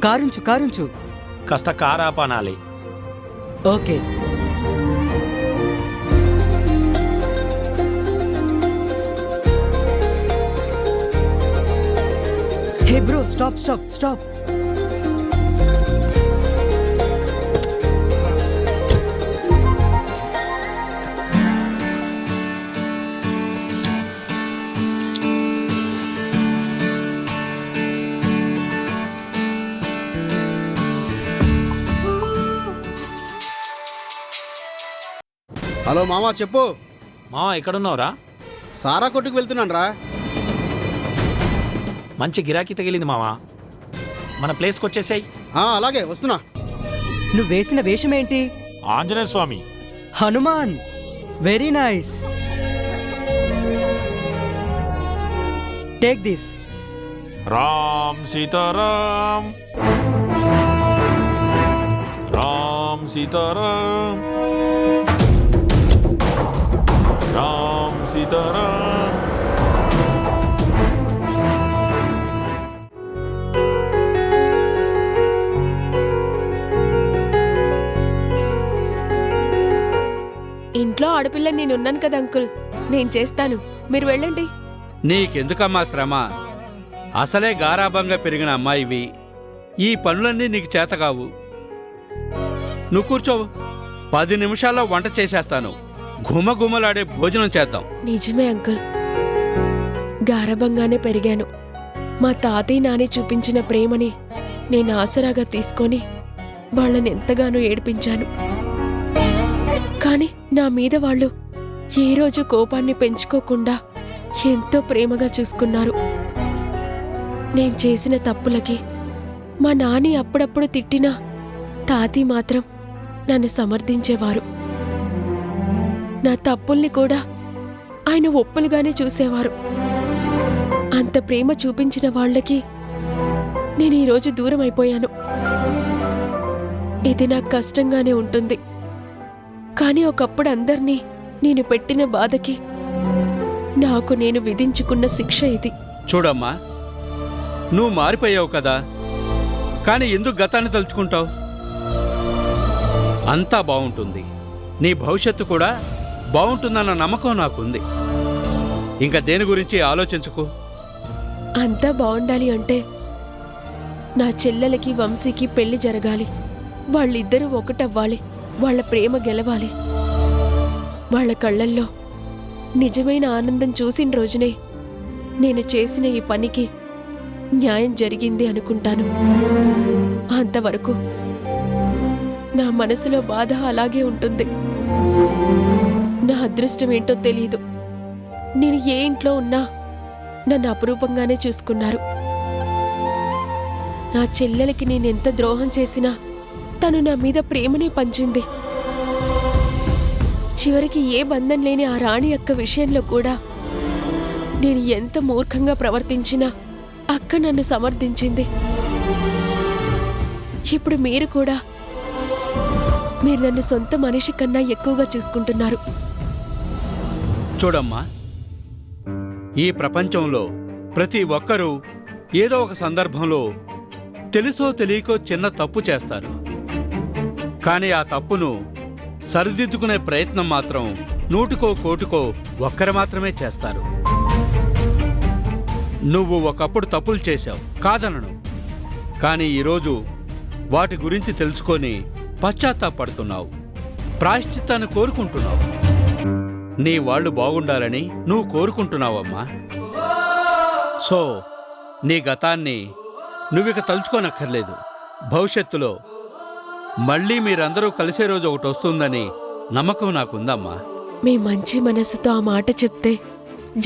కారుంచు కారుంచు. కాస్త కారాపనాలి. Okay. Hey bro, stop stop stop. Hello మామా, చెప్పు. మావా ఎక్కడున్నావురా? సారా కొట్టుకు వెళ్తున్నాను రా. మంచి గిరాకీ తగిలింది మావా, మన ప్లేస్కి వచ్చేసాయి. అలాగే వస్తున్నా. నువ్వు వేసిన వేషం ఏంటి? Anjaneya Swamy. Hanuman. Very nice. Take this. Ram Sitaram, Ram Sitaram, Ram Sitaram. ఇంట్లో ఆడపిల్ల నేనున్నాను కదా అంకుల్, నేను చేస్తాను, మీరు వెళ్ళండి. నీకెందుకమ్మా శ్రమ? అసలే గారాబంగా పెరిగిన అమ్మాయివి, ఈ పనులన్నీ నీకు చేతకావు. నువ్వు కూర్చోవు, 10 నిమిషాల్లో వంట చేసేస్తాను. గుమగుమలాడే భోజనం చేద్దాం. నిజమే అంకుల్, గారాబంగానే పెరిగాను. మా తాతయ్య నాని చూపించిన ప్రేమని నేను ఆసరాగా తీసుకొని వాళ్ళని ఎంతగానో ఏడిపించాను. కాని నా మీద వాళ్ళు ఏ రోజు కోపాన్ని పెంచుకోకుండా ఎంతో ప్రేమగా చూసుకున్నారు. నేను చేసిన తప్పులకి మా నాని అప్పుడప్పుడు తిట్టినా తాతీ మాత్రం నన్ను సమర్థించేవారు. నా తప్పుల్ని కూడా ఆయన ఒప్పులుగానే చూసేవారు. అంత ప్రేమ చూపించిన వాళ్లకి నేను ఈరోజు దూరం అయిపోయాను. ఇది నాకు కష్టంగానే ఉంటుంది. కానీ ఒకప్పుడు అందర్నీ నేను పెట్టిన బాధకి నాకు నేను విధించుకున్న శిక్ష ఇది. చూడమ్మా, నువ్వు మారిపోయావు కదా, కానీ ఎందుకు గతాన్ని తలుచుకుంటావు? అంతా బావుంటుంది, నీ భవిష్యత్తు కూడా బావుంటుందన్న నమ్మకం నాకుంది. ఇంకా దేని గురించి ఆలోచించుకో. అంతా బావుండాలి అంటే నా చెల్లెలకి వంశీకి పెళ్లి జరగాలి. వాళ్ళిద్దరూ ఒకటవ్వాలి. వాళ్ళ ప్రేమ గెలవాలి. వాళ్ళ కళ్ళల్లో నిజమైన ఆనందం చూసిన రోజునే నేను చేసిన ఈ పనికి న్యాయం జరిగింది అనుకుంటాను. అంతవరకు నా మనసులో బాధ అలాగే ఉంటుంది. నా అదృష్టం ఏంటో తెలీదు. నేను ఏ ఇంట్లో ఉన్నా నన్ను అపురూపంగానే చూసుకున్నారు. నా చెల్లెలకి నేనెంత ద్రోహం చేసినా తను నా మీద ప్రేమనే పంచింది. చివరికి ఏ బంధం లేని ఆ రాణి అక్క విషయంలో కూడా నేను ఎంత మూర్ఖంగా ప్రవర్తించినా అక్క నన్ను సమర్థించింది. ఇప్పుడు మీరు కూడా మీరు నన్ను సొంత మనిషి కన్నా ఎక్కువగా చూసుకుంటున్నారు. చూడమ్మా, ఈ ప్రపంచంలో ప్రతి ఒక్కరూ ఏదో ఒక సందర్భంలో తెలుసో తెలియకో చిన్న తప్పు చేస్తారు. కానీ ఆ తప్పును సరిదిద్దుకునే ప్రయత్నం మాత్రం నూటికో కోటికో ఒక్కరు మాత్రమే చేస్తారు. నువ్వు ఒకప్పుడు తప్పులు చేశావు, కాదనను. కానీ ఈరోజు వాటి గురించి తెలుసుకొని పశ్చాత్తాపడుతున్నావు, ప్రాయశ్చిత్తాన్ని కోరుకుంటున్నావు. నీ వాళ్ళు బాగుండాలని నువ్వు కోరుకుంటున్నావమ్మా. సో నీ గతాన్ని నువ్విక తలుచుకోనక్కర్లేదు. భవిష్యత్తులో మళ్ళీ మీరందరూ కలిసే రోజు ఒకటి వస్తుందని నమ్మకం నాకుందమ్మా. మీ మంచి మనసుతో ఆ మాట చెప్తే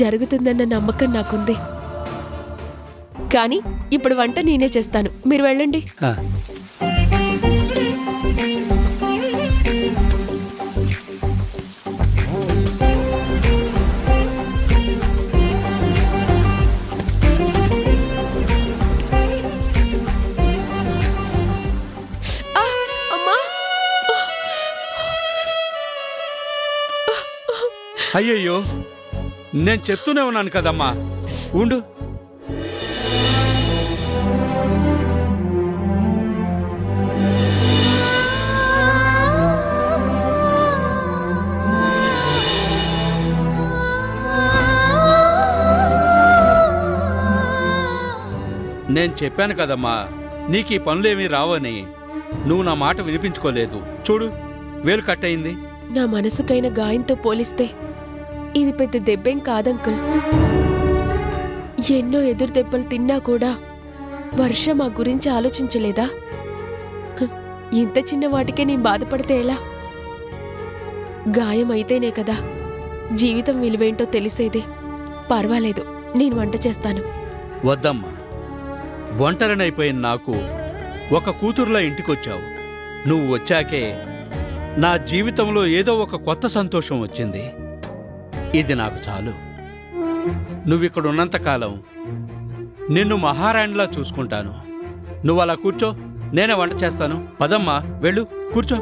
జరుగుతుందన్న నమ్మకం నాకుంది. కానీ ఇప్పుడు వంట నేనే చేస్తాను, మీరు వెళ్ళండి. అయ్యయ్యో, నేను చెప్తూనే ఉన్నాను కదమ్మా, ఉండు. నేను చెప్పాను కదమ్మా, నీకు ఈ పనులేమీ రావని. నువ్వు నా మాట వినిపించుకోలేదు. చూడు, వేలు కట్టయింది. నా మనసుకైన గాయంతో పోలిస్తే ఇది పెద్ద దెబ్బేం కాదంకుల్. ఎన్నో ఎదురు దెబ్బలు తిన్నా కూడా వర్ష మా గురించి ఆలోచించలేదా? ఇంత చిన్న వాటికే నేను బాధపడితే ఎలా? గాయం అయితేనే కదా జీవితం విలువేంటో తెలిసేది. పర్వాలేదు, నేను వంట చేస్తాను. వద్దమ్మా, ఒంటరినైపోయిన నాకు ఒక కూతురులా ఇంటికొచ్చావు. నువ్వు వచ్చాకే నా జీవితంలో ఏదో ఒక కొత్త సంతోషం వచ్చింది. ఇది నాకు చాలు. నువ్విక్కడ ఉన్నంతకాలం నిన్ను మహారాణిలా చూసుకుంటాను. నువ్వు అలా కూర్చో, నేనే వంట చేస్తాను. పదమ్మా, వెళ్ళు, కూర్చో.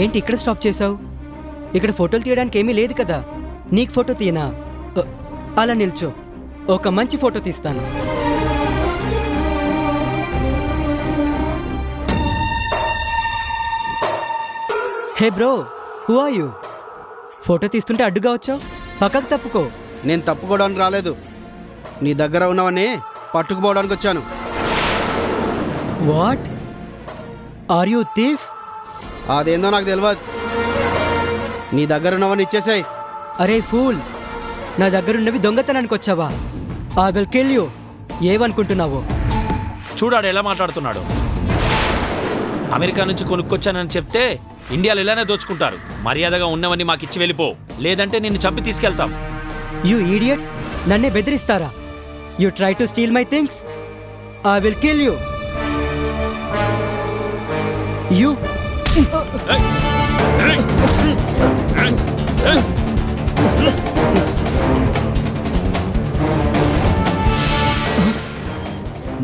ఏంటి ఇక్కడ స్టాప్ చేసావు? ఇక్కడ ఫోటోలు తీయడానికి ఏమీ లేదు కదా. నీకు ఫోటో తీయనా? అలా నిల్చో, ఒక మంచి ఫోటో తీస్తాను. Hey bro, who are you? Photo తీస్తుంటే అడ్డుగా వచ్చావు, పక్కకు తప్పుకో. నేను తప్పుకోవడానికి రాలేదు, నీ దగ్గర ఉన్నవన్నీ పట్టుకుపోవడానికి వచ్చాను. వాట్? Are you thief? అదేందో నాకు తెలియదు. నీ దగ్గర ఉన్నవన్నీ ఇచ్చేసాయి. అరే ఫూల్, నా దగ్గరున్నవి దొంగతనానికి వచ్చావా? I will kill you. ఏమనుకుంటున్నావు? చూడాడు ఎలా మాట్లాడుతున్నాడు. అమెరికా నుంచి కొనుక్కొచ్చానని చెప్తే ఇండియాలో ఇలానే దోచుకుంటారు. మర్యాదగా ఉన్నవన్నీ మాకిచ్చి వెళ్ళిపో, లేదంటే నిన్ను చంపి తీసుకెళ్తాం. యూ ఈడియట్స్, నన్నే బెదిరిస్తారా? You try to steal my things, I will kill you. You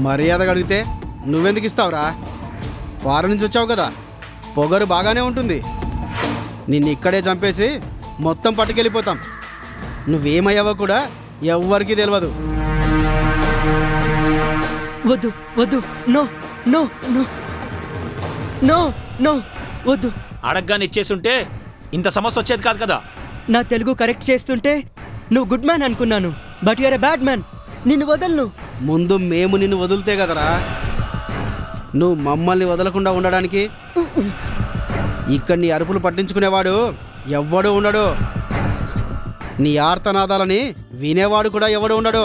మర్యాదగా అడిగితే నువ్వెందుకు ఇస్తావురా? వారం నుంచి వచ్చావు కదా, పొగరు బాగానే ఉంటుంది. నిన్ను ఇక్కడే చంపేసి మొత్తం పట్టుకెళ్ళిపోతాం. నువ్వేమయ్యావో కూడా ఎవ్వరికీ తెలియదు. వద్దు వద్దు, no no no no no, వద్దు. అడగ్గానే ఇచ్చేసుంటే ఇంత సమస్య వచ్చేది కాదు కదా. నా తెలుగు కరెక్ట్ చేస్తుంటే నువ్వు గుడ్ మ్యాన్ అనుకున్నాను, but you are a bad man. నిన్ను వదలను. ముందు మేము నిన్ను వదిలితే కదరా నువ్వు మమ్మల్ని వదలకుండా ఉండడానికి. ఇక్కడ నీ అరుపులు పట్టించుకునేవాడు ఎవ్వడూ ఉండడు. నీ ఆర్తనాదాలని వినేవాడు కూడా ఎవడు ఉండడు.